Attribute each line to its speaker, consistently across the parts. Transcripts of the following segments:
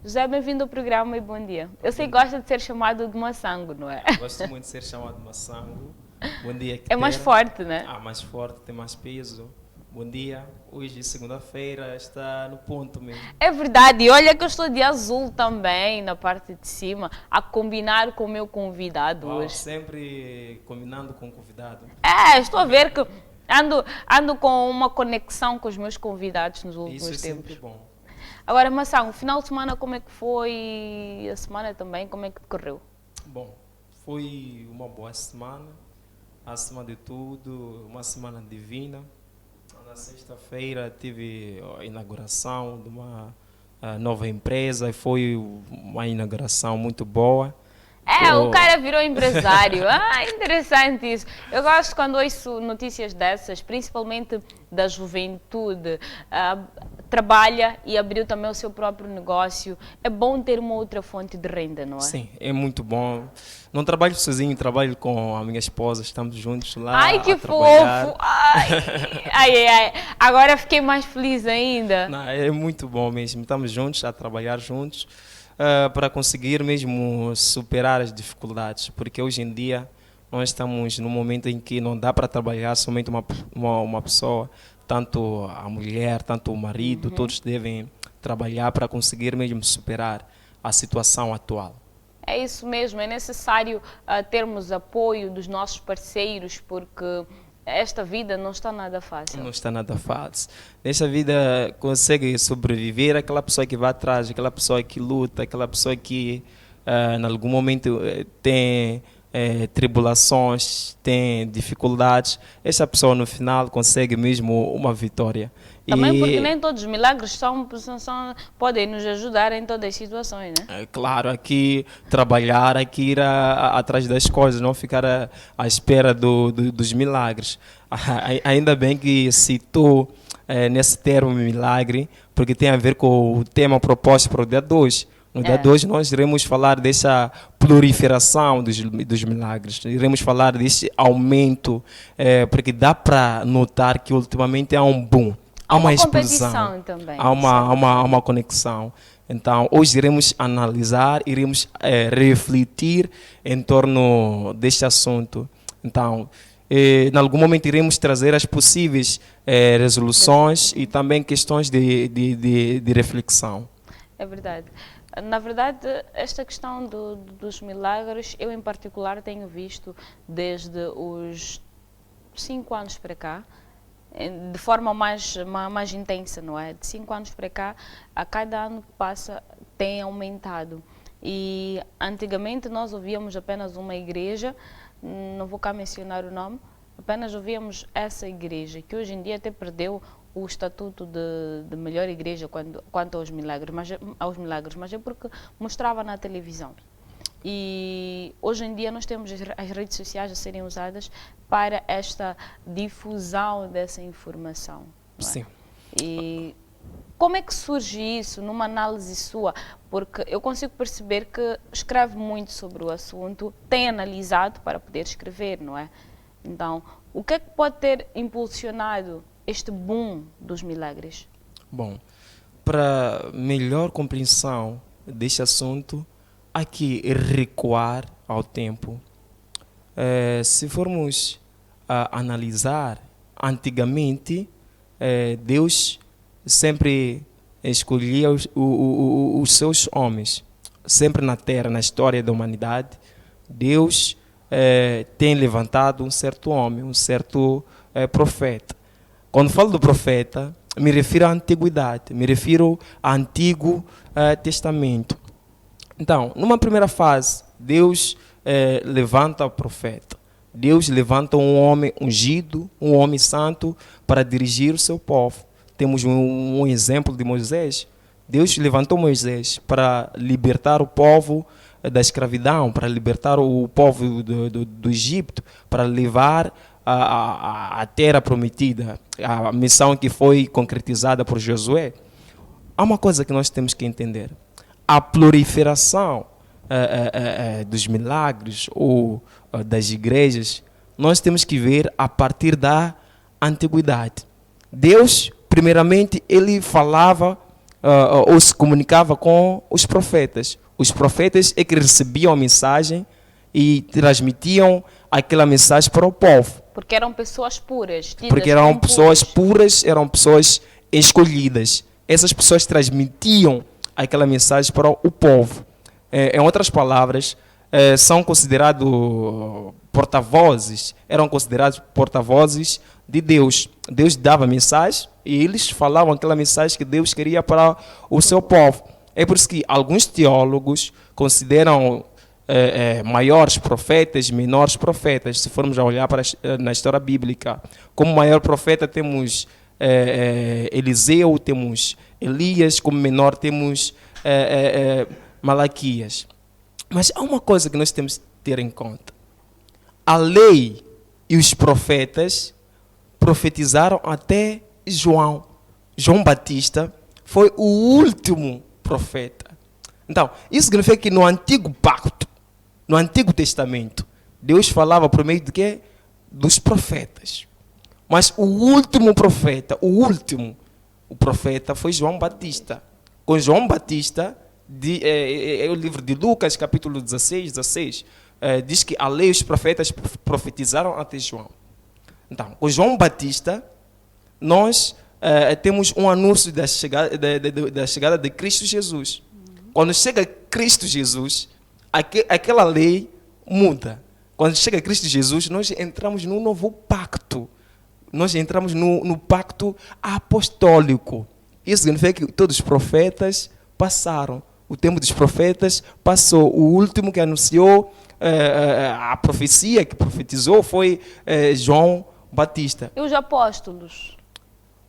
Speaker 1: José, bem-vindo ao programa e bom dia. Eu sei que gosta de ser chamado de maçango, não é?
Speaker 2: Gosto muito de ser chamado de maçango. Bom dia,
Speaker 1: É mais
Speaker 2: Kitera.
Speaker 1: forte, né?
Speaker 2: Mais forte, tem mais peso. Bom dia. Hoje, segunda-feira, está no ponto mesmo.
Speaker 1: É verdade, e olha que eu estou de azul também, na parte de cima, a combinar com o meu convidado
Speaker 2: Uau,
Speaker 1: hoje.
Speaker 2: sempre combinando com o convidado.
Speaker 1: Estou a ver que ando com uma conexão com os meus convidados nos
Speaker 2: Isso
Speaker 1: últimos
Speaker 2: é sempre
Speaker 1: tempos.
Speaker 2: bom.
Speaker 1: Agora, Maçango, final de semana como é que foi? A semana também, como é que decorreu?
Speaker 2: Bom, foi uma boa semana. Acima de tudo, uma semana divina. Na sexta-feira tive a inauguração de uma nova empresa e foi uma inauguração muito boa.
Speaker 1: O cara virou empresário. Interessante isso. Eu gosto quando ouço notícias dessas, principalmente da juventude. Trabalha e abriu também o seu próprio negócio. É bom ter uma outra fonte de renda, não é?
Speaker 2: Sim, é muito bom. Não trabalho sozinho, trabalho com a minha esposa, estamos juntos lá
Speaker 1: Ai, que
Speaker 2: a trabalhar.
Speaker 1: fofo! Ai. Agora fiquei mais feliz ainda.
Speaker 2: Não, é muito bom mesmo, estamos juntos, a trabalhar juntos, para conseguir mesmo superar as dificuldades, porque hoje em dia nós estamos num momento em que não dá para trabalhar somente uma pessoa, tanto a mulher, tanto o marido, todos devem trabalhar para conseguir mesmo superar a situação atual.
Speaker 1: É isso mesmo, é necessário termos apoio dos nossos parceiros, porque esta vida não está nada fácil.
Speaker 2: Não está nada fácil. Nesta vida consegue sobreviver aquela pessoa que vai atrás, aquela pessoa que luta, aquela pessoa que em algum momento tem tribulações, tem dificuldades. Essa pessoa no final consegue mesmo uma vitória.
Speaker 1: Também porque nem todos os milagres podem nos ajudar em todas as situações, né?
Speaker 2: É claro, aqui trabalhar, aqui ir atrás das coisas, não ficar à espera dos milagres. Ainda bem que citou nesse termo milagre, porque tem a ver com o tema proposto para o dia 2. No dia 2 nós iremos falar dessa proliferação dos milagres, iremos falar desse aumento, porque dá para notar que ultimamente há um boom. Há uma explosão,
Speaker 1: também,
Speaker 2: há uma conexão. Então, hoje iremos analisar, iremos refletir em torno deste assunto. Então, em algum momento iremos trazer as possíveis resoluções e também questões de reflexão.
Speaker 1: É verdade. Na verdade, esta questão dos milagres, eu em particular tenho visto desde os 5 anos para cá, de forma mais intensa, não é? De 5 anos para cá, a cada ano que passa, tem aumentado. E antigamente nós ouvíamos apenas uma igreja, não vou cá mencionar o nome, apenas ouvíamos essa igreja, que hoje em dia até perdeu o estatuto de melhor igreja quanto aos milagres, mas é porque mostrava na televisão. E hoje em dia nós temos as redes sociais a serem usadas para esta difusão dessa informação. Não é?
Speaker 2: Sim.
Speaker 1: E como é que surge isso numa análise sua? Porque eu consigo perceber que escreve muito sobre o assunto, tem analisado para poder escrever, não é? Então, o que é que pode ter impulsionado este boom dos milagres?
Speaker 2: Bom, para melhor compreensão deste assunto, há que recuar ao tempo. Se formos analisar, antigamente, Deus sempre escolhia os seus homens. Sempre na terra, na história da humanidade, Deus tem levantado um certo homem, um certo profeta. Quando falo do profeta, me refiro à antiguidade, me refiro ao Antigo Testamento. Então, numa primeira fase, Deus levanta o profeta. Deus levanta um homem ungido, um homem santo, para dirigir o seu povo. Temos um exemplo de Moisés. Deus levantou Moisés para libertar o povo da escravidão, para libertar o povo do Egito, para levar a terra prometida, a missão que foi concretizada por Josué. Há uma coisa que nós temos que entender. A proliferação dos milagres ou das igrejas, nós temos que ver a partir da antiguidade. Deus, primeiramente, ele falava ou se comunicava com os profetas. Os profetas é que recebiam a mensagem e transmitiam aquela mensagem para o povo.
Speaker 1: Porque eram pessoas puras.
Speaker 2: Porque eram pessoas puras, eram pessoas escolhidas. Essas pessoas transmitiam aquela mensagem para o povo. Em outras palavras, são considerados porta-vozes, eram considerados porta-vozes de Deus. Deus dava mensagem e eles falavam aquela mensagem que Deus queria para o seu povo. É por isso que alguns teólogos consideram maiores profetas, menores profetas. Se formos a olhar na história bíblica, como maior profeta temos Eliseu, temos Elias, como menor temos Malaquias. Mas há uma coisa que nós temos que ter em conta. A lei e os profetas profetizaram até João. João Batista foi o último profeta. Então, isso significa que no Antigo Pacto, no Antigo Testamento, Deus falava por meio de quê? Dos profetas. Mas o último profeta, o profeta foi João Batista. Com João Batista, o livro de Lucas, capítulo 16, diz que a lei e os profetas profetizaram até João. Então, com João Batista, nós temos um anúncio da chegada de Cristo Jesus. Quando chega Cristo Jesus, aquela lei muda. Quando chega Cristo Jesus, nós entramos num novo pacto. Nós entramos no pacto apostólico. Isso significa que todos os profetas passaram. O tempo dos profetas passou. O último que anunciou a profecia, que profetizou, foi João Batista.
Speaker 1: E os apóstolos?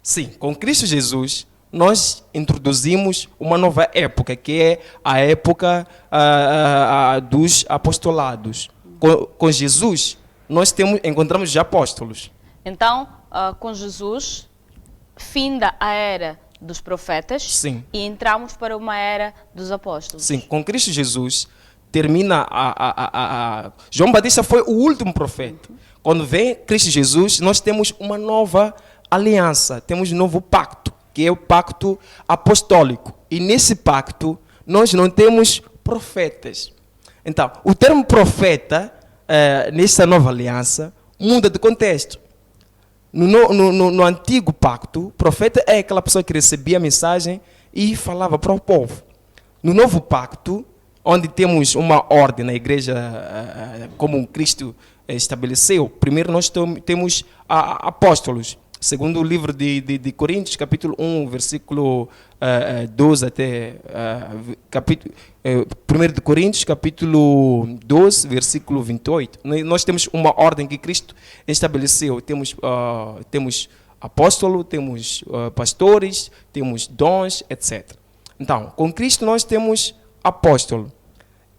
Speaker 2: Sim, com Cristo Jesus, nós introduzimos uma nova época, que é a época dos apostolados. Com Jesus, nós encontramos os apóstolos.
Speaker 1: Então, com Jesus, finda a era dos profetas.
Speaker 2: Sim.
Speaker 1: E entramos para uma era dos apóstolos.
Speaker 2: Sim, com Cristo Jesus, termina João Batista foi o último profeta. Quando vem Cristo Jesus, nós temos uma nova aliança, temos um novo pacto, que é o pacto apostólico. E nesse pacto, nós não temos profetas. Então, o termo profeta, nessa nova aliança, muda de contexto. No antigo pacto, profeta é aquela pessoa que recebia a mensagem e falava para o povo. No novo pacto, onde temos uma ordem na igreja, como Cristo estabeleceu, primeiro nós temos apóstolos. Segundo o livro de Coríntios, capítulo 1, versículo 12 até... 1 de Coríntios, capítulo 12, versículo 28. Nós temos uma ordem que Cristo estabeleceu. Temos apóstolo, temos pastores, temos dons, etc. Então, com Cristo nós temos apóstolo.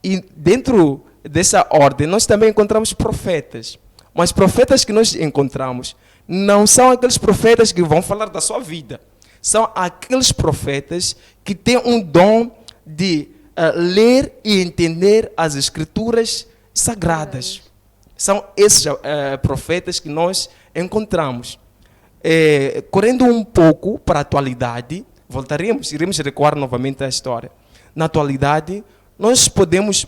Speaker 2: E dentro dessa ordem, nós também encontramos profetas. Mas profetas que nós encontramos não são aqueles profetas que vão falar da sua vida. São aqueles profetas que têm um dom de ler e entender as escrituras sagradas. São esses profetas que nós encontramos. Correndo um pouco para a atualidade, iremos recuar novamente à história. Na atualidade, nós podemos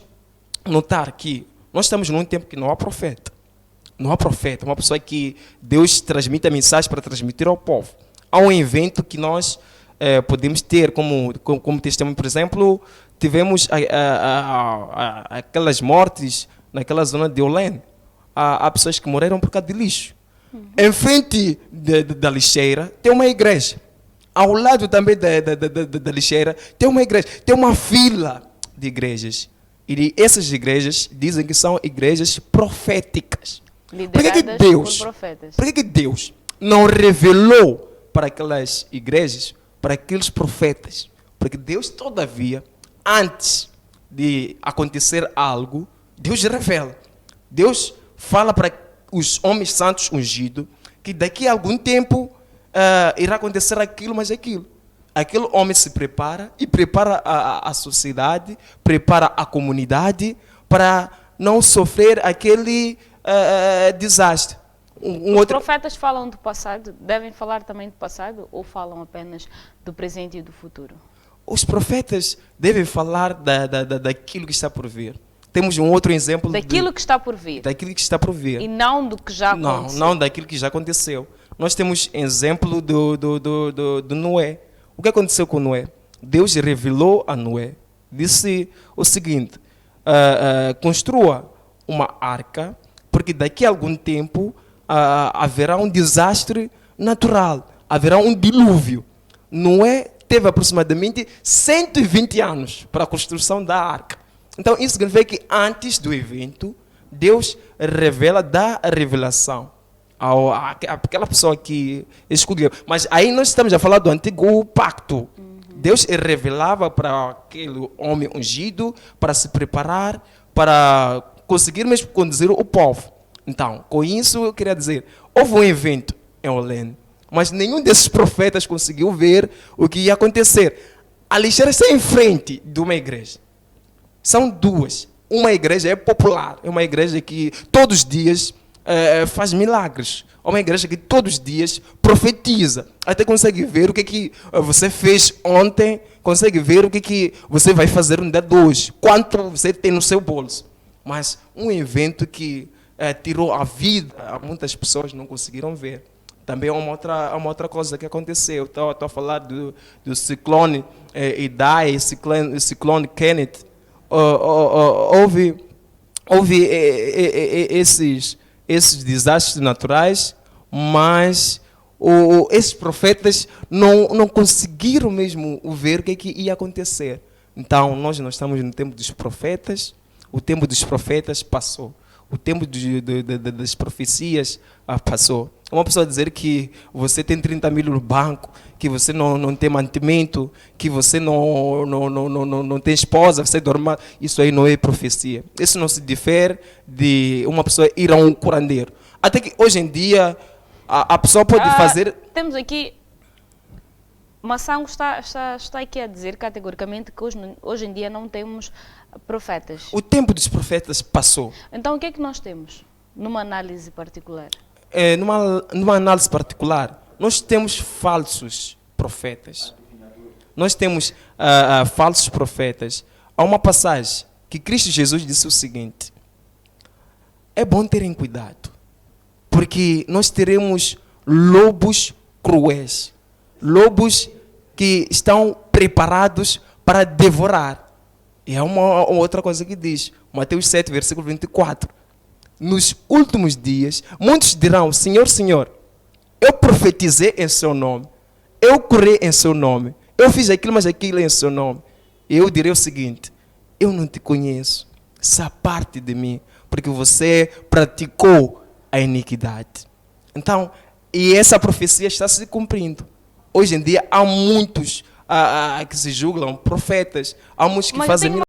Speaker 2: notar que nós estamos num tempo que não há profeta. Não há profeta, uma pessoa que Deus transmite a mensagem para transmitir ao povo. Há um evento que nós podemos ter como testemunho. Por exemplo, tivemos aquelas mortes naquela zona de Olé. Há pessoas que morreram por causa de lixo. Em frente da lixeira tem uma igreja. Ao lado também da lixeira tem uma igreja. Tem uma fila de igrejas. E essas igrejas dizem que são igrejas proféticas. Por que Deus não revelou para aquelas igrejas, para aqueles profetas? Porque Deus, todavia, antes de acontecer algo, Deus revela. Deus fala para os homens santos ungidos que daqui a algum tempo irá acontecer aquilo, mas aquilo. Aquele homem se prepara e prepara a sociedade, prepara a comunidade para não sofrer aquele desastre.
Speaker 1: Os profetas falam do passado, devem falar também do passado ou falam apenas do presente e do futuro?
Speaker 2: os profetas devem falar daquilo que está por vir. Temos um outro exemplo
Speaker 1: Daquilo que está por vir.
Speaker 2: daquilo que está por vir.
Speaker 1: E não do que já aconteceu.
Speaker 2: Não daquilo que já aconteceu. Nós temos exemplo do Noé. O que aconteceu com Noé? Deus revelou a Noé, disse o seguinte: construa uma arca, porque daqui a algum tempo haverá um desastre natural, haverá um dilúvio. Noé teve aproximadamente 120 anos para a construção da arca. Então isso significa que antes do evento, Deus dá a revelação àquela pessoa que escolheu. Mas aí nós estamos a falar do antigo pacto. Deus revelava para aquele homem ungido para se preparar, para conseguir mesmo conduzir o povo. Então, com isso eu queria dizer, houve um evento em Olene, mas nenhum desses profetas conseguiu ver o que ia acontecer. Alixeira está em frente de uma igreja. São duas. Uma igreja é popular, é uma igreja que todos os dias faz milagres. É uma igreja que todos os dias profetiza. Até consegue ver o que você fez ontem, consegue ver o que você vai fazer no dia de hoje, quanto você tem no seu bolso. Mas um evento que tirou a vida, muitas pessoas não conseguiram ver. Também é uma outra coisa que aconteceu. Estou a falar do ciclone Idai, ciclone Kenneth. Houve esses desastres naturais, mas esses profetas não conseguiram mesmo ver o que ia acontecer. Então, nós não estamos no tempo dos profetas, o tempo dos profetas passou. O tempo das profecias passou. Uma pessoa dizer que você tem 30 mil no banco, que você não tem mantimento, que você não tem esposa, você dorme, isso aí não é profecia. Isso não se difere de uma pessoa ir a um curandeiro. Até que hoje em dia a pessoa pode fazer...
Speaker 1: Temos aqui... Massango está aqui a dizer categoricamente que hoje em dia não temos profetas.
Speaker 2: O tempo dos profetas passou.
Speaker 1: Então o que é que nós temos numa análise particular?
Speaker 2: Numa análise particular, nós temos falsos profetas. Nós temos falsos profetas. Há uma passagem que Cristo Jesus disse o seguinte: é bom terem cuidado, porque nós teremos lobos cruéis, lobos que estão preparados para devorar. E há uma outra coisa que diz, Mateus 7, versículo 24. Nos últimos dias, muitos dirão: Senhor, Senhor, eu profetizei em seu nome, eu curei em seu nome, eu fiz aquilo, mas aquilo em seu nome. E eu direi o seguinte: eu não te conheço, essa parte de mim, porque você praticou a iniquidade. Então, e essa profecia está se cumprindo. Hoje em dia há muitos que se julgam profetas, há muitos que fazem